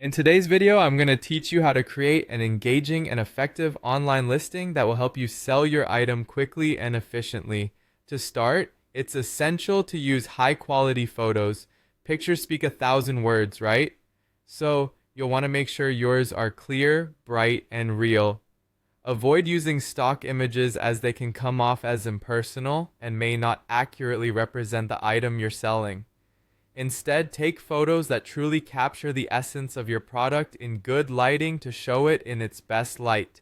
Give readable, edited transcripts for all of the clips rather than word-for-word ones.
In today's video, I'm going to teach you how to create an engaging and effective online listing that will help you sell your item quickly and efficiently. To start, it's essential to use high quality photos. Pictures speak 1,000 words, right? So you'll want to make sure yours are clear, bright, and real. Avoid using stock images as they can come off as impersonal and may not accurately represent the item you're selling. Instead, take photos that truly capture the essence of your product in good lighting to show it in its best light.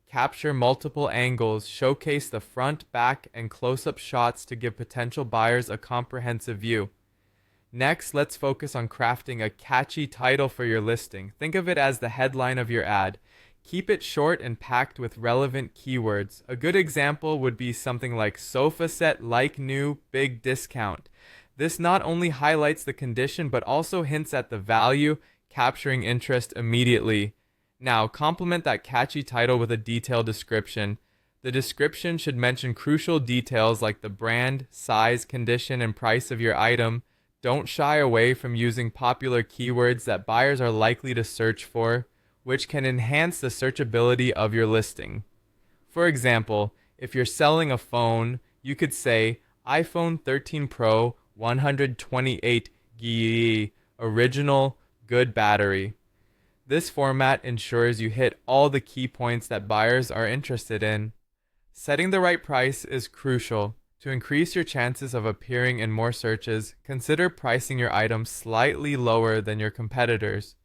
Capture multiple angles, showcase the front, back, and close-up shots to give potential buyers a comprehensive view. Next, let's focus on crafting a catchy title for your listing. Think of it as the headline of your ad. Keep it short and packed with relevant keywords. A good example would be something like sofa set like new, big discount. This not only highlights the condition but also hints at the value, capturing interest immediately. Now, complement that catchy title with a detailed description. The description should mention crucial details like the brand, size, condition, and price of your item. Don't shy away from using popular keywords that buyers are likely to search for, which can enhance the searchability of your listing. For example, if you're selling a phone, you could say iPhone 13 Pro 128 GB, original, good battery. This format ensures you hit all the key points that buyers are interested in. Setting the right price is crucial. To increase your chances of appearing in more searches, consider pricing your items slightly lower than your competitors.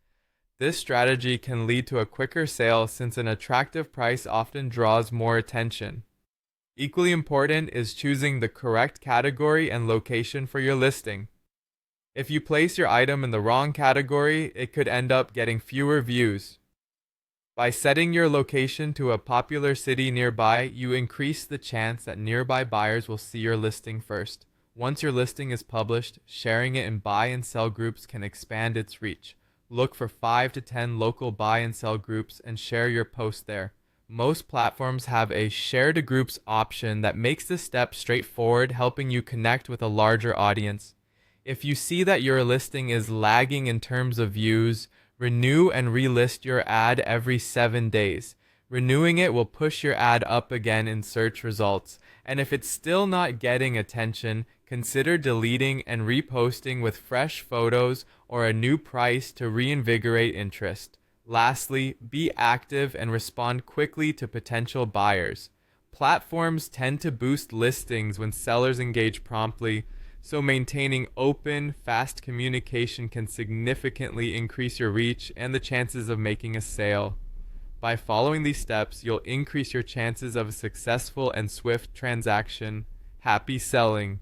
This strategy can lead to a quicker sale since an attractive price often draws more attention. Equally important is choosing the correct category and location for your listing. If you place your item in the wrong category, it could end up getting fewer views. By setting your location to a popular city nearby, you increase the chance that nearby buyers will see your listing first. Once your listing is published, sharing it in buy and sell groups can expand its reach. Look for 5 to 10 local buy and sell groups and share your post there. Most platforms have a share to groups option that makes this step straightforward, helping you connect with a larger audience. If you see that your listing is lagging in terms of views, renew and relist your ad every 7 days. Renewing it will push your ad up again in search results. And if it's still not getting attention, consider deleting and reposting with fresh photos or a new price to reinvigorate interest. Lastly, be active and respond quickly to potential buyers. Platforms tend to boost listings when sellers engage promptly, so maintaining open, fast communication can significantly increase your reach and the chances of making a sale. By following these steps, you'll increase your chances of a successful and swift transaction. Happy selling!